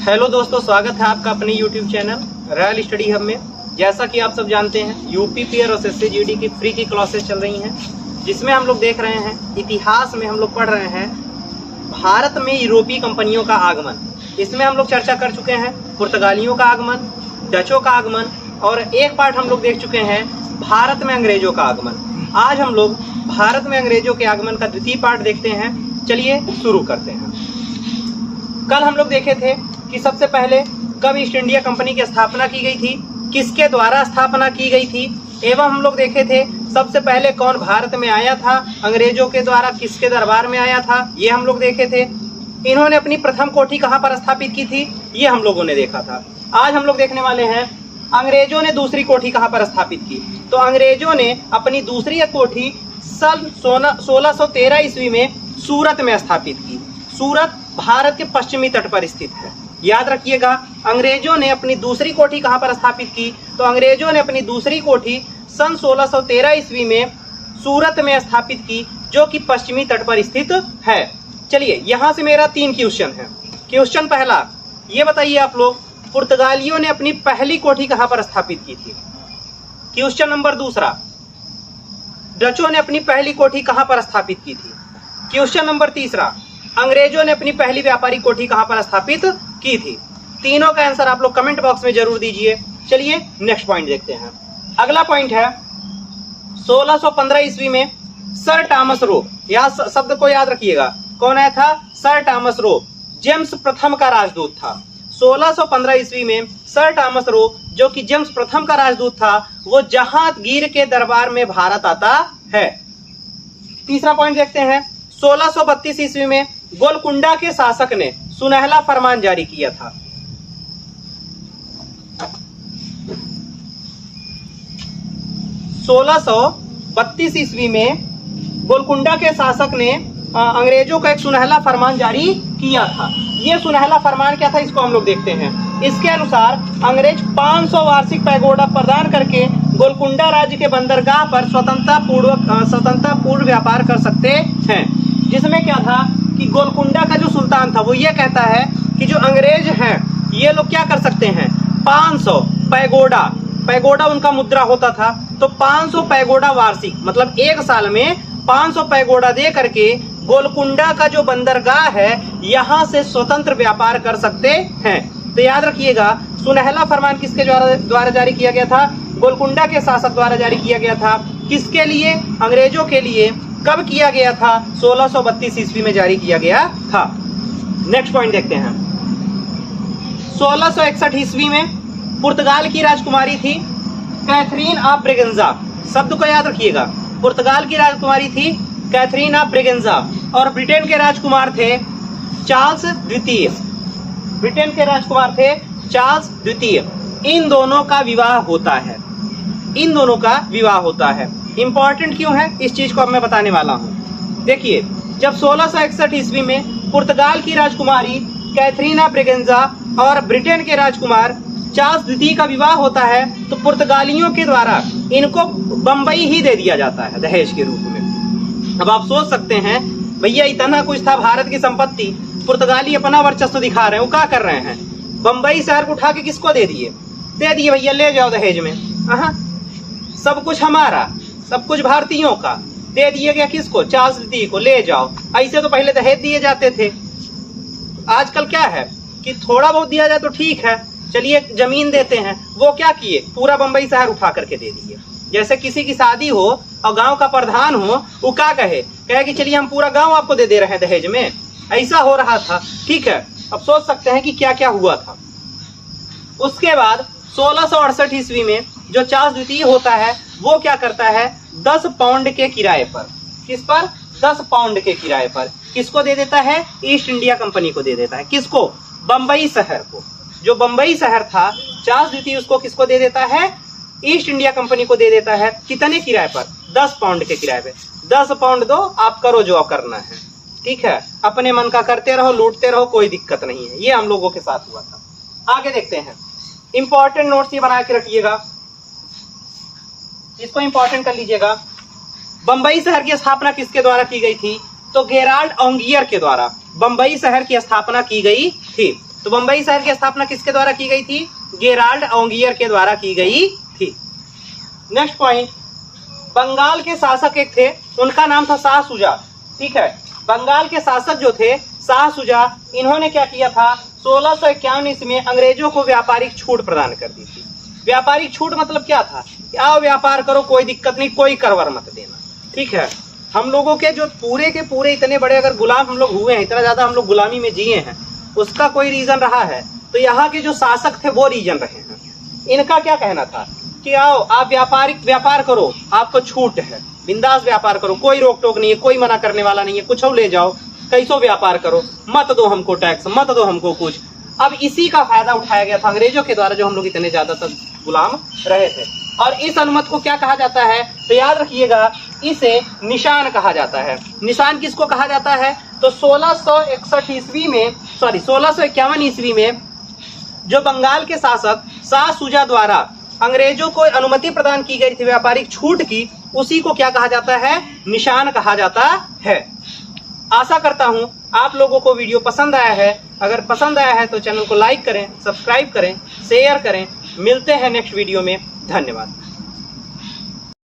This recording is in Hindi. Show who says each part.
Speaker 1: हेलो दोस्तों, स्वागत है आपका अपने YouTube channel royal study hub में। जैसा कि आप सब जानते हैं, यूपी और एसएससी जीडी की फ्री की क्लासेस चल रही हैं, जिसमें हम लोग देख रहे हैं इतिहास में हम लोग पढ़ रहे हैं भारत में यूरोपीय कंपनियों का आगमन। इसमें हम लोग चर्चा कर चुके हैं पुर्तगालियों का आगमन, डचों का आगमन, और एक पार्ट हम लोग देख चुके हैं भारत में अंग्रेजों का आगमन। आज हम लोग भारत में अंग्रेजों के आगमन का द्वितीय पार्ट देखते हैं। चलिए शुरू करते हैं। कल हम लोग देखे थे कि सबसे पहले कब ईस्ट इंडिया कंपनी की स्थापना की गई थी, किसके द्वारा स्थापना की गई थी, एवं हम लोग देखे थे सबसे पहले कौन भारत में आया था अंग्रेजों के द्वारा, किसके दरबार में आया था, ये हम लोग देखे थे। इन्होंने अपनी प्रथम कोठी कहाँ पर स्थापित की थी, ये हम लोगों ने देखा था। आज हम लोग देखने वाले हैं अंग्रेजों ने दूसरी कोठी कहाँ पर स्थापित की। तो अंग्रेजों ने अपनी दूसरी कोठी सन 1613 ईस्वी में सूरत में स्थापित की। सूरत भारत के पश्चिमी तट पर स्थित है। याद रखिएगा, अंग्रेजों ने अपनी दूसरी कोठी कहां पर स्थापित की, तो अंग्रेजों ने अपनी दूसरी कोठी सन 1613 ईस्वी में सूरत में स्थापित की, जो कि पश्चिमी तट पर स्थित है। चलिए, यहां से मेरा 3 क्वेश्चन है। क्वेश्चन पहला, ये बताइए आप लोग, पुर्तगालियों ने अपनी पहली कोठी कहां पर स्थापित की थी। क्वेश्चन नंबर दूसरा, डचों ने अपनी पहली कोठी कहां पर स्थापित की थी। क्वेश्चन नंबर तीसरा, अंग्रेजों ने अपनी पहली व्यापारिक कोठी कहां पर स्थापित की थी। तीनों का आंसर आप लोग कमेंट बॉक्स में जरूर दीजिए। चलिए नेक्स्ट पॉइंट देखते हैं। अगला पॉइंट है 1615 ईस्वी में सर टॉमस रो, यह शब्द को याद रखिएगा, कौन आया था, सर टॉमस रो, जेम्स प्रथम का राजदूत था। 1615 ईस्वी में सर टॉमस रो, जो कि जेम्स प्रथम का राजदूत था, वो जहांगीर के दरबार में भारत आता है। तीसरा पॉइंट देखते हैं। 1632 ईस्वी में गोलकुंडा के शासक ने सुनहला फरमान जारी किया था। ईस्वी में गोलकुंडा के शासक ने अंग्रेजों का एक सुनहला फरमान जारी किया था। यह सुनहला फरमान क्या था, इसको हम लोग देखते हैं। इसके अनुसार अंग्रेज 500 वार्षिक पैगोडा प्रदान करके गोलकुंडा राज्य के बंदरगाह पर स्वतंत्रता पूर्व व्यापार कर सकते हैं। जिसमें क्या था कि गोलकुंडा का जो सुल्तान था वो ये कहता है कि जो अंग्रेज हैं ये लोग क्या कर सकते हैं, 500 पैगोडा उनका मुद्रा होता था, तो 500 पैगोडा वार्षिक, मतलब एक साल में 500 पैगोडा दे करके गोलकुंडा का जो बंदरगाह है यहाँ से स्वतंत्र व्यापार कर सकते हैं। तो याद रखिएगा, सुनहला फरमान किसके द्वारा जारी किया गया था, गोलकुंडा के शासक द्वारा जारी किया गया था। किसके लिए, अंग्रेजों के लिए। कब किया गया था, 1632 ईस्वी में जारी किया गया था। नेक्स्ट पॉइंट देखते हैं। 1661 ईस्वी में पुर्तगाल की राजकुमारी थी कैथरीन ऑफ ब्रेगेंजा। शब्द को याद रखिएगा, पुर्तगाल की राजकुमारी थी कैथरीन ऑफ ब्रेगेंजा, और ब्रिटेन के राजकुमार थे चार्ल्स द्वितीय। ब्रिटेन के राजकुमार थे चार्ल्स द्वितीय। इन दोनों का विवाह होता है। इंपॉर्टेंट क्यों है, इस चीज को अब मैं बताने वाला हूं। देखिए, जब 1661 ईस्वी में पुर्तगाल की राजकुमारी कैथरीन ऑफ ब्रेगेंजा और ब्रिटेन के राजकुमार चार्ल्स द्वितीय का विवाह होता है, तो पुर्तगालियों के द्वारा इनको बंबई ही दे दिया जाता है दहेज के रूप में। अब आप सोच सकते हैं, भैया इतना कुछ था भारत की संपत्ति, पुर्तगाली अपना वर्चस्व दिखा रहे हैं, वो क्या कर रहे हैं, बंबई शहर को उठा के किसको दे दिए भैया, ले जाओ दहेज में। सब कुछ हमारा, सब कुछ भारतीयों का, दे दिया गया किसको, चार्ल्स द्वितीय को, ले जाओ। ऐसे तो पहले दहेज दिए जाते थे। आजकल क्या है कि थोड़ा बहुत दिया जाए तो ठीक है, चलिए जमीन देते हैं। वो क्या किए, पूरा बंबई शहर उठा करके दे दिए। जैसे किसी की शादी हो और गांव का प्रधान हो, वो क्या कहे कि चलिए हम पूरा गांव आपको दे रहे हैं दहेज में। ऐसा हो रहा था, ठीक है। अब सोच सकते हैं कि क्या क्या हुआ था। उसके बाद 1668 ईस्वी में जो चार्ल्स द्वितीय होता है, वो क्या करता है, 10 पाउंड के किराए पर, किस पर, 10 पाउंड के किराए पर किसको दे देता है, ईस्ट इंडिया कंपनी को दे देता है। किसको, बंबई शहर को। जो बंबई शहर था, चार्ल्स द्वितीय उसको किसको दे देता है, ईस्ट इंडिया कंपनी को दे देता है। कितने किराए पर, 10 पाउंड के किराए पे। 10 पाउंड दो, आप करो जो करना है, ठीक है। अपने मन का करते रहो, लूटते रहो, कोई दिक्कत नहीं है। ये हम लोगों के साथ हुआ था। आगे देखते हैं। इंपॉर्टेंट नोट्स ये बना के रखिएगा, इसको इंपॉर्टेंट कर लीजिएगा। बंबई शहर की स्थापना किसके द्वारा की गई थी, तो गेराल्ड ऑन्गियर के द्वारा बंबई शहर की स्थापना की गई थी। तो बंबई शहर की स्थापना किसके द्वारा की गई थी? गेराल्ड ऑन्गियर के द्वारा की गई थी। नेक्स्ट पॉइंट, बंगाल के शासक एक थे, उनका नाम था शाह सुजा। ठीक है, बंगाल के शासक जो थे शाह सुजा, इन्होंने क्या किया था? 1651 ईस्वी में अंग्रेजों को व्यापारिक छूट प्रदान कर दी थी। व्यापारिक छूट मतलब क्या था? आओ व्यापार करो, कोई दिक्कत नहीं, कोई करवर मत देना। ठीक है, हम लोगों के जो पूरे के पूरे इतने बड़े अगर गुलाम हम लोग हुए हैं, इतना ज्यादा हम लोग गुलामी में जिए हैं, उसका कोई रीजन रहा है तो यहाँ के जो शासक थे वो रीजन रहे हैं। इनका क्या कहना था कि आओ आप व्यापार करो, आपको छूट है, बिंदास व्यापार करो, कोई रोक टोक नहीं है, कोई मना करने वाला नहीं है, कुछ ले जाओ, कैसो व्यापार करो, मत दो हमको टैक्स, मत दो हमको कुछ। अब इसी का फायदा उठाया गया था अंग्रेजों के द्वारा, जो हम लोग इतने ज्यादातर गुलाम रहे थे। और इस अनुमति को क्या कहा जाता है? तो याद रखिएगा, इसे निशान कहा जाता है। निशान किसको कहा जाता है? तो 1651 ईस्वी में, सॉरी 1651 ईस्वी में जो बंगाल के शासक शाह सुजा द्वारा अंग्रेजों को अनुमति प्रदान की गई थी व्यापारिक छूट की, उसी को क्या कहा जाता है? निशान कहा जाता है। आशा करता हूं आप लोगों को वीडियो पसंद आया है। अगर पसंद आया है तो चैनल को लाइक करें, सब्सक्राइब करें, शेयर करें। मिलते हैं नेक्स्ट वीडियो में। धन्यवाद।